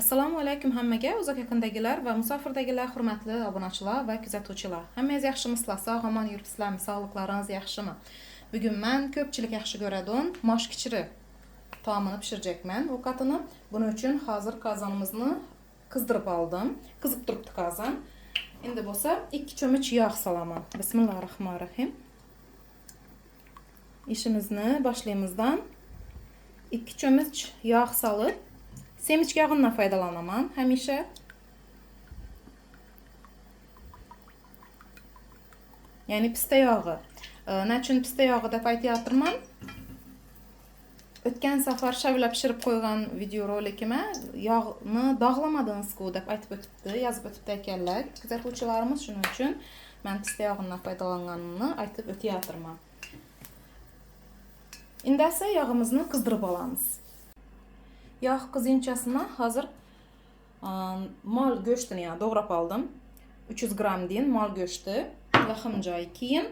Assalomu alaykum hammaga, uzoq yaqindagilar va musofirdagilar, hurmatli obunachilar va kuzatuvchilar. Hammangiz yaxshimisizlar? Sog' omon yuribsizlarmi? Sog'liqlaringiz yaxshimi? Bugun men ko'pchilik yaxshi ko'radigan mosh kichiri taomini pishirajakman. Ovqatini. Buning uchun hozir qozonimizni qizdirib oldim. Qizib turibdi qozon. Endi bo'lsa 2 cho'mich yog' solaman. Bismillahirrohmanirrohim. İşimizni boshlayimizdan 2 cho'mich yog' solib semichka yog'idan foydalanaman hamisha. Ya'ni pista yog'i. Nechun pista yog'i deb aytayapman? O'tgan safar shavla pishirib qo'ygan video rolikimda yog'ni dog'lamadingiz-ku deb aytib o'tibdi, yozib o'tibdi ekanlar. Kuzatuvchilarimiz shuning uchun men pista yog'idan foydalanganimni aytib o'tyapman. Endi esa yog'imizni qizdirib olamiz. Yog' qizinchasini hozir mol go'shtini doğrab oldim. 300 gram deyin mol go'shti, lahim joyi. Keyin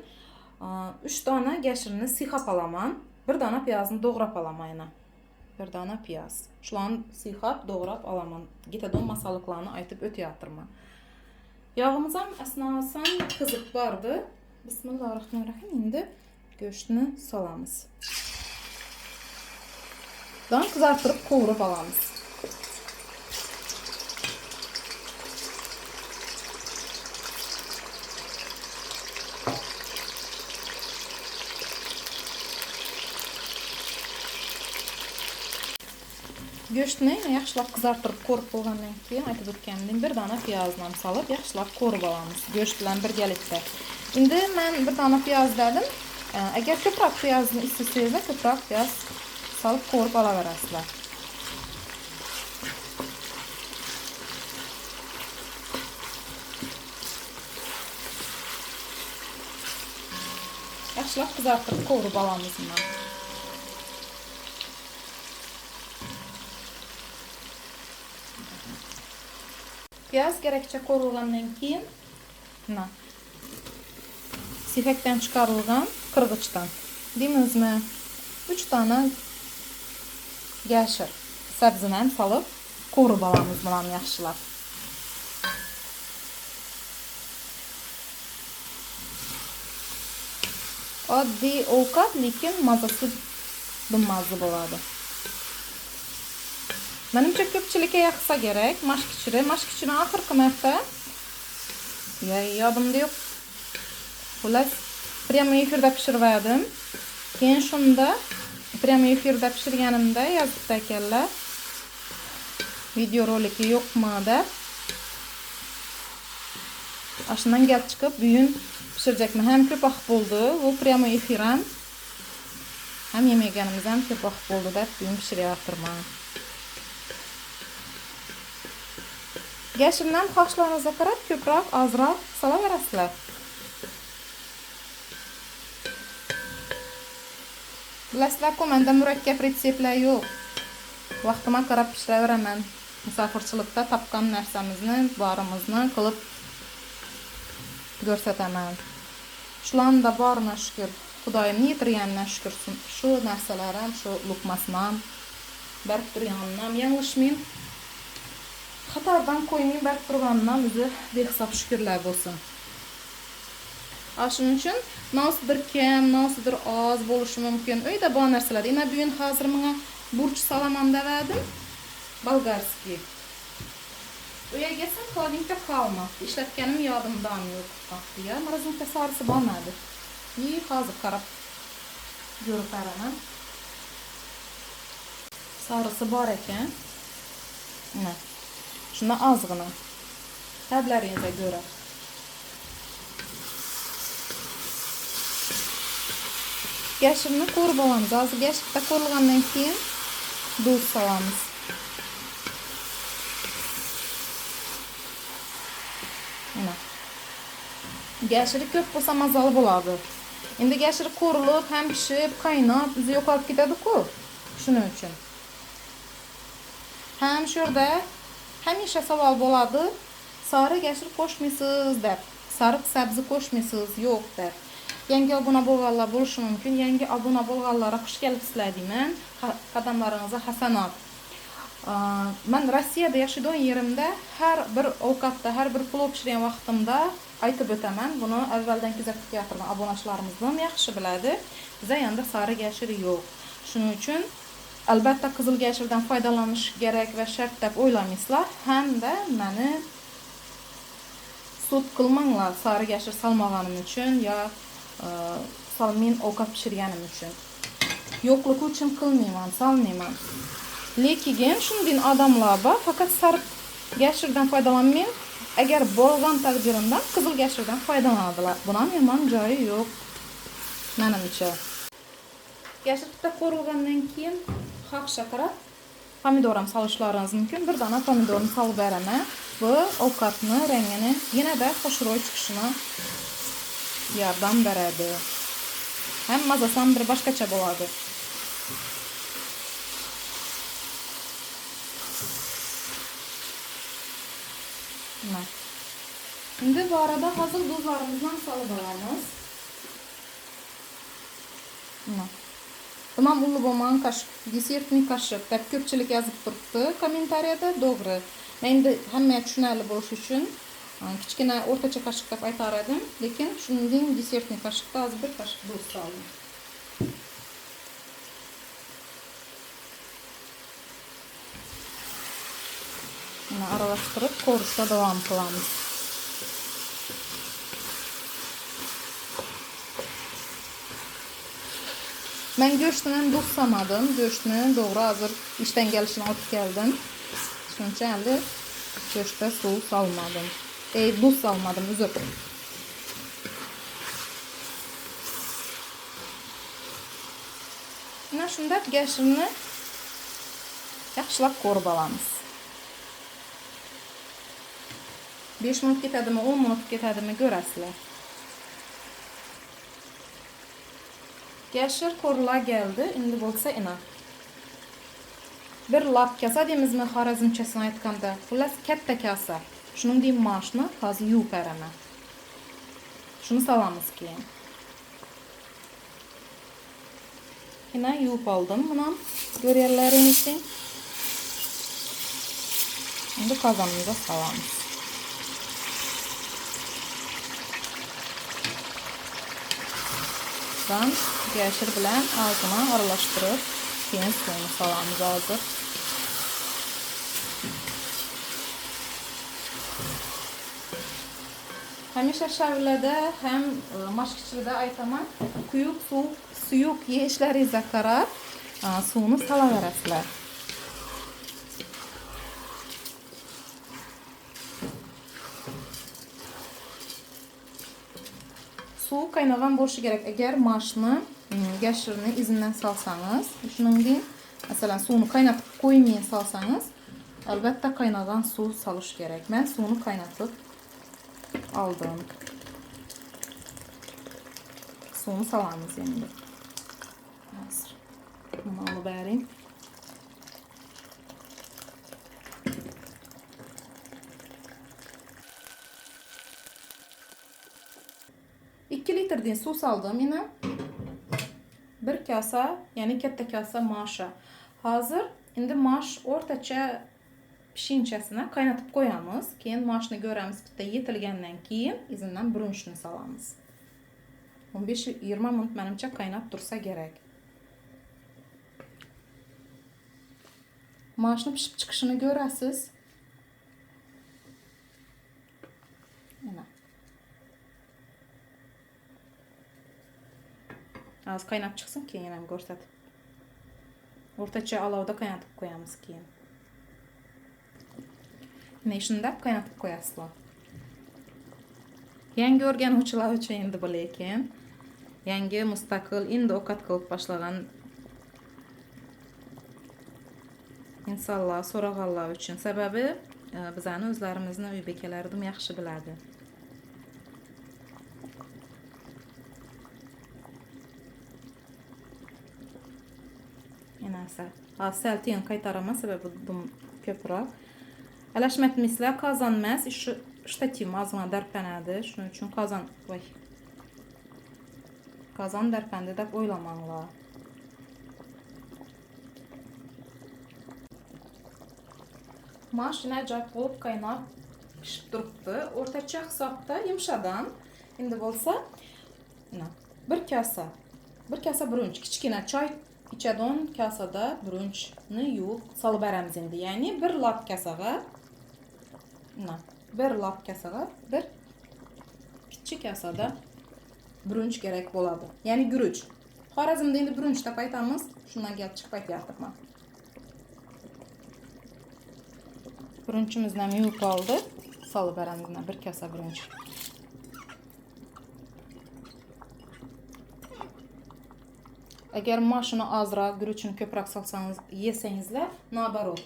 3 dona gashirni siyqab olaman. 1 dona piyozni doğrab olaman. 1 dona piyoz. Shularni siyqab doğrab olaman. Getadon masalliqlarni aytib o'tyapman. Yog'imiz ham asnosan qizib bordi. Bismillahirrohmanirrohim. Endi go'shtni solamiz. Dan kızartırıp qovurup alamız. Go'shtni yaxshilab qizartirib qo'rib bo'lgandan keyin aytib o'tganimdek 1 dona piyozni ham solib yaxshilab qo'rib olamiz go'sht bilan birgalikda. Endi men 1 dona piyoz dedim. Agar ko'proq piyozni istasangiz, ko'proq piyoz solib qo'rib olaverasizlar. Yaxshilab qizartirib qo'rib olamiz buni. Piyoz kerakcha qo'rilgandan keyin sifakdan chiqarilgan qirg'ichdan deymizmi 3 dona gashir sabzini ham solib qo'rib olamiz buni yaxshilab. Oddiy ovqat, lekin mazasi dumazzi bo'ladi. Menimcha ko'pchilikka yoqsa kerak mosh kichiri. Mosh kichini oxirgi marta yodimda yo'q. Xullas, prямо efirda pishirdim. Keyin shunda prямо efirda pishirganimda yozibdi ekanlar. Video roliki yo'qmi deb. Ashundan gap chiqib, bugun pishirjakman. Ham ko'p vaqt bo'ldi. Bu prямо efir ham yemaganimiz ham ko'p vaqt bo'ldi deb bugun pishiryapman. Gashirni ham xohishlaringizga qarab ko'proq, ozroq solaverasizlar. Bilasizlar-ku, menda murakkab retseptlar yo'q. Vaqtimga qarab pishiraveraman. Musofirchilikda topgan narsamizni, borimizni qilib ko'rsataman. Shularga borina shukr. Xudoyimni yetirganidan shukr. Shu narsalarim, shu luqmasam, barib turganimdan yanglishmay, xatardan qo'ymay barib turganimdan o'zi behisob shukrlar bo'lsin. Shuning uchun nosidir kam, nosidir oz bo'lishi mumkin. Uyda bor narsalar. Ena bugun hozir menga burch salaman dedim. Bolgarskiy. Uyga ham hodinka qolmadi. Ishlatganim yodimda yo'q. Vaqtiga marazinka sarisi bo'lmadi. Hozir qarab ko'rib sarisi bor ekan. Mana. Shuni ozg'ina. Tablaringizga ko'ra. Gashirni qo'rib olamiz. Hozir gashirda qo'rilgandan keyin duz solamiz. Mana. Gashiri ko'p bo'lsa mazali bo'ladi. Endi gashiri qo'rilib, ham pishib, qaynab, o'zi yo'qolib ketadi-ku. Shuning uchun. Ham shu yerda hamisha savol bo'ladi. Sariq gashir qo'shmaysiz deb. Sariq sabzi qo'shmaysiz yo'q deb. Yangi obuna bo'lganlar bo'lishi mumkin. Yangi obuna bo'lganlarga xush kelibsizlar deyman. Qadamlaringizga hasanat. Men Rossiyada yaşadığım yerimde her bir ovqatda, her bir plov pişirgan vaqtimda aytib o'taman. Buni avvaldan kuzatib gapirgan obunachilarimiz yaxshi biladi. Bizda endi sari gashir yo'q. Shuning uchun albatta qizil gashirdan foydalanish kerak va shart deb o'ylamaysizlar. Hamda meni sud qilmanglar sari gashir salmaganim uchun yo salmin ovqat pishirganim uchun. Yo'qligi uchun qilmayman, salmayman. Lekin shunday odamlar bor, faqat sariq gashirdan foydalanmayman. Agar bo'lgan taqdirimda qizil gashirdan foydalanadilar. Bundan yomon joyi yo'q menimcha. Gashir bitta qo'rilgandan keyin haq shakarat, pomidor ham solishlaringiz mumkin. Bir dona pomidorni solib beraman. Bu ovqatni rangini yanada xushro'y chiqishini yordam beradi. Ham mazasi ham bir boshqacha bo'ladi. Şimdi bu arada hazır tuzlarımızdan salıp alamiz. Tamam, ulu bo'lmagan kaşık, desertni kaşık deb ko'pchilik yozib turibdi kommentariyada. To'g'ri. Men endi hammaga tushunarli bo'lish uchun kichkina o'rtacha kaşık deb aytar edim, lekin shuningdek desertni kaşıkda hozir bir kaşık tuz soldim. Buni aralashtirib qo'rishda davom qilamiz. Ben go'shtini do'samadim. Go'shtni to'g'ri hozir ishdan kelishini olib keldim. Shuncha endi go'shtga suv solmadim. Tuz solmadim, uzr. Mana shunda gashirni yaxshilab qo'rib olamiz. 5 minut ketadimi, 10 minut ketadimi ko'rasizlar. Gashir qo'rila geldi. Endi bo'lsa ina. Bir lap kasa deymizmi xorazmchasini aytganda, xullas katta kasa. Shuningdek mashni hozir yuvib beraman. Shuni solamiz keyin. Ina yuvib oldim buni. Ko'rganlaringiz uchun. Endi qozonimizga solamiz. Gashir bilan ozgina aralashtirib, keyin suvni solamiz hozir. Hamisha shavlada ham mashqchilarda aytaman, suyuq yeyishlaringizga qarab suvni solaverasizlar. Suv qaynagan bo'lishi kerak. Agar mashni, gashirni izindən salsanız, shuningdek, masalan, suvni qaynatib qo'ymay salsanız, albatta qaynagan suv solish kerak. Men suvni qaynatib aldım. Suvni solamiz endi. Hozir buni olib berayim. 2 litrdan suv soldim yana. 1 kasa, ya'ni katta kasa masha. Hozir endi mash o'rtacha pishinchasini qaynatib qo'yamiz. Keyin mashni ko'ramiz, bitta yetilgandan keyin izindən brunchni solamiz. 15-20 minut menimcha qaynab tursa kerak. Mashni pishib chiqishini ko'rasiz. Mana. Az qaynab chiqsin, keyin ham ko'rsatib. O'rtacha olovda qaynatib qo'yamiz keyin. Mana shunday qaynatib qo'yasizlar. Yangi o'rganuvchilar uchun endi bu, lekin yangi mustaqil endi ovqat qilib boshlagan insonlar, so'raganlar uchun. Sababi bizani o'zlarimizni uy bekalaridan yaxshi biladi. Sal tiyin qaytaraman, sababi dum ko'proq. Alashmatmaysizlar, qozon emas, shtativ ozgina darpanadi. Shuning uchun qozon darpandi deb o'ylamanglar. Maşina acayip olup qaynab pişib turibdi. O'rtacha hisobda yumshadan. Endi bo'lsa, bir kasa brunch, kichkina choy ichadigan kasada brunchni yuvib solib beramiz endi. Ya'ni bir lap kasaga, bir kichik kasada brunch kerak bo'ladi. Ya'ni guruch. Xorazmda endi brunch deb aytamiz. Shundan kelib chiqib aytyapman. Brunchimizni ham yuvib oldi. Solib beramiz bir kasa brunch. Agar mashina azroq, guruchni ko'proq solsangiz, yesangizlar, nabarot.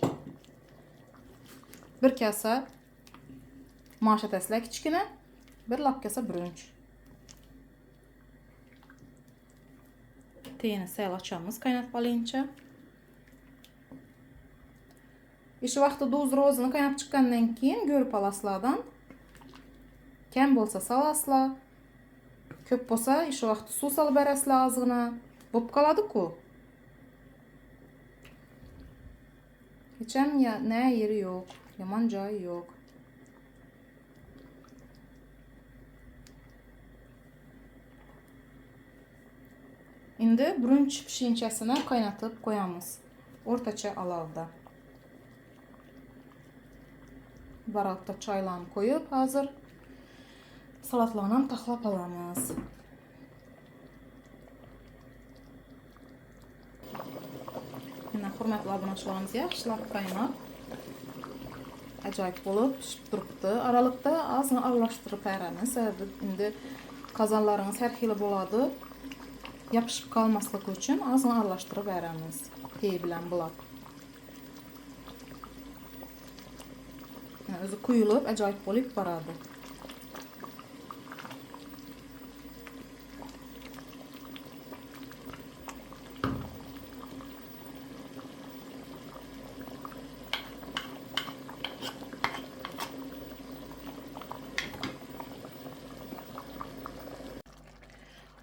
Bir kasa mash atasizlar kichkina, bir lap kasa brunch. Teyini sal ochamiz qaynatib olincha. Ish vaqtida o'z rozini qaynab chiqqandan keyin ko'rib olasizlardan. Kam bo'lsa solasizlar. Ko'p bo'lsa ish vaqti suv solib berasizlar ozgina. Bo'p qoladi-ku. Hech ham yeri yo'q, yomon joyi yo'q. Endi brunch pishirchasini qaynatib qo'yamiz. O'rtacha olovda. Baratda choylarni qo'yib, hozir salatlarni ham taxlab olamiz. Mana hurmatli obunachilarimiz yaxshilab qaynab, ajoyib bo'lib pishib turibdi. Aralıqda ozgina aralashtirib beramiz. Sababi endi qozonlaringiz har xil bo'ladi. Yapışıp kalmaslık için ozgina aralashtirib beramiz. Tey bilan bulab. O'zi quyilib, ajoyib bo'lib boradi.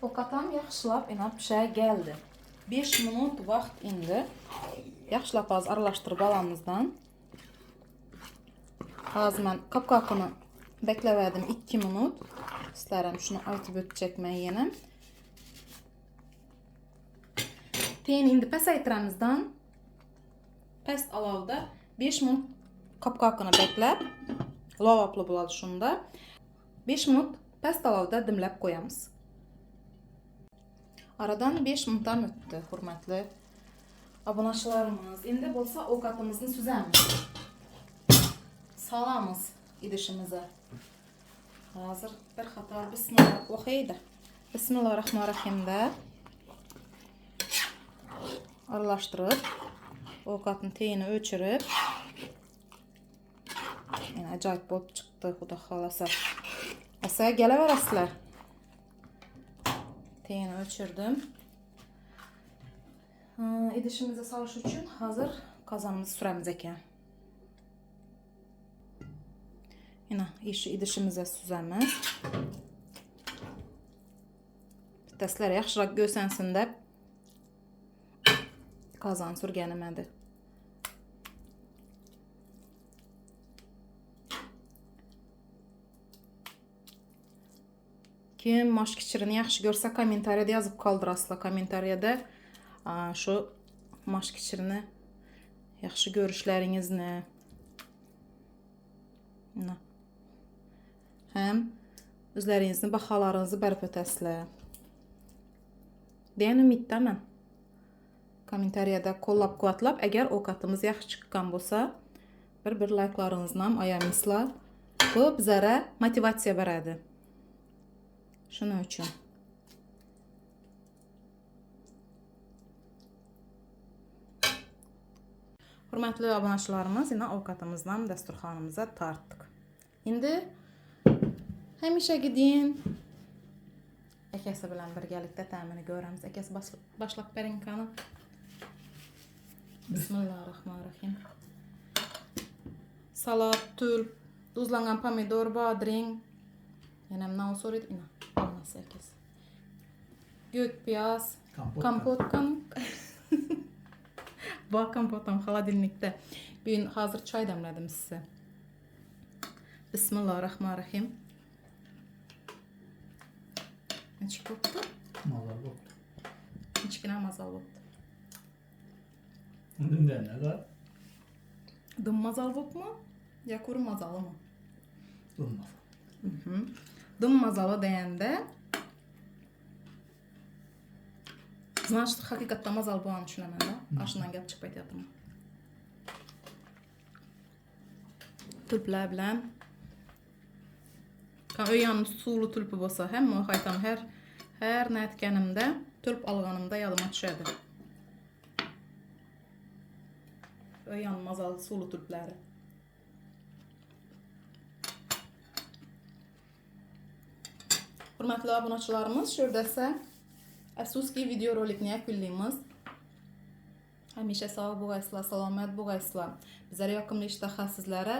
Ovqatam yaxshilab pishib geldi. 5 minut vaqt endi. Yaxshilab hozir aralashtirib olamizdan. Hozir men qapqoqini beklavadim 2 minut. Sizlarga shuni aytib o'tjekman yana. Keyin endi pasaytiramizdan. Past olovda 5 minut qapqoqini beklab, lavapli bo'ladi shunda. 5 minut past olovda dimlab qo'yamiz. Aradan 5 minutdan o'tdi, hurmatli obunachilarimiz. Endi bo'lsa ovqatimizni suzamiz. Salamiz idishimizni. Hozir bir qator bismillah o'qiydi. Bismillahirrohmanirrohimda aralashtirib, ovqatni teyini o'chirib, yana ajoyib bo'lib chiqdi, xudo xolasa. Asa kelaverasizlar. Teyini o'chirdim. Idishimizni solish uchun hozir qozonimizni suramiz ekan. Yana idishimizni suzamiz. Bittaslar yaxshiroq go'sansin deb qozon surganim edi. Kim mosh kichirini yaxshi ko'rsa kommentariyada yozib qoldirasizlar. Kommentariyada shu mosh kichirini yaxshi ko'rishlaringizni ham o'zlaringizni baholaringizni berib o'tasizlar. degan umiddaman. Kommentariyada qo'llab-quvvatlab, agar ovqatimiz yaxshi chiqqan bo'lsa, bir layklaringizni ham ayamaysizlar. Bu bizga motivatsiya beradi. Shuning uchun. Hurmatli obunachilarimiz, yana ovqatimizni ham dasturxonimizga tortdik. Endi hamishagidin akasi bilan birgalikda ta'mini ko'ramiz. Akasi boshlab bering qani. Bismillahirrohmanirrohim. Salat, tul, tuzlangan pomidor, bodring. Yana nima so'raydi? Olmasa akasi. Gök piyoz, kompot Bak kompotam xaladilnikdə. Bu gün hazır çay dəmlədim sizə. Bismillahirrahmanirrahim. Neçik oldu? Mazal oldu. Neçikine mazal oldu. Dünden ne da? Dım mazal oldu mu? Ya kuru mazalı mı? Durmaz. Dım mazalı deyəndə значит, haqiqatda mazal bu an düşünəmən də. Aşından gəlib çıxıb etiyatım. Tülplər bilən. Öyanın sulu tülpü bolsa, həmmə o xaytam hər nə etkənimdə, tülp alğanımda yadıma düşədi. Öyanın mazalı sulu tülpləri. Hürmetli abunəçilərimiz, şördəsə əfsuski video rolikini yəkülliyimiz. Həmişə sağ buğaysılar, salamət buğaysılar. Bizlərə yaxınlı iştəxə sizlərə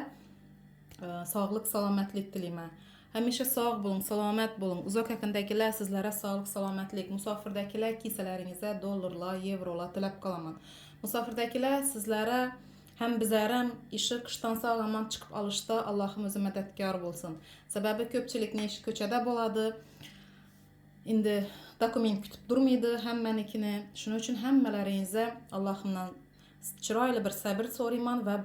sağlıq, salamətlik dilimə. Həmişə sağ bulun, salamət bulun. Uzaq yaxındakilər sizlərə sağlıq, salamətlik. Musafirdəkilər kisələrinizə dollarlar, evrolar tələb qalaman. Musafirdəkilər sizlərə həm bizərəm işi qışdan sağlaman çıxıb alışda Allahım özü mədədkar olsun. Səbəbi köpçilikni işi köçədə boladı. İndi dokument kütüb durmaydı həmmənikini. Şunun üçün həmmələrinizə Allahımdan çıraylı bir səbir sorayman və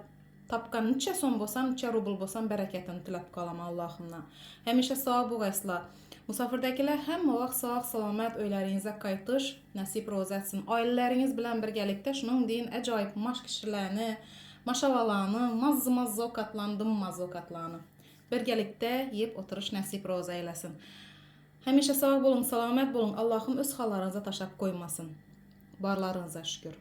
tapqan neçə son bolsam, neçə rubl bolsam bərəkətini tiləb qalama Allahımdan. Həmişə sağ buğaysılar. Musafirdəkilər həmmə vaxt sağ, salamət öylərinizə qayıtış nəsib roz etsin. Ailələriniz bilən birgəlikdə şunun deyin əcayib maş kişilərini, maşavalanı, mazı okatlandım, okatlanı. Birgəlikdə yeyib oturuş nəsib roz eyləsin. Həmişə sağ olun, salamət olun. Allahım öz xallarınıza taşab qoymasın. Barlarınıza şükür.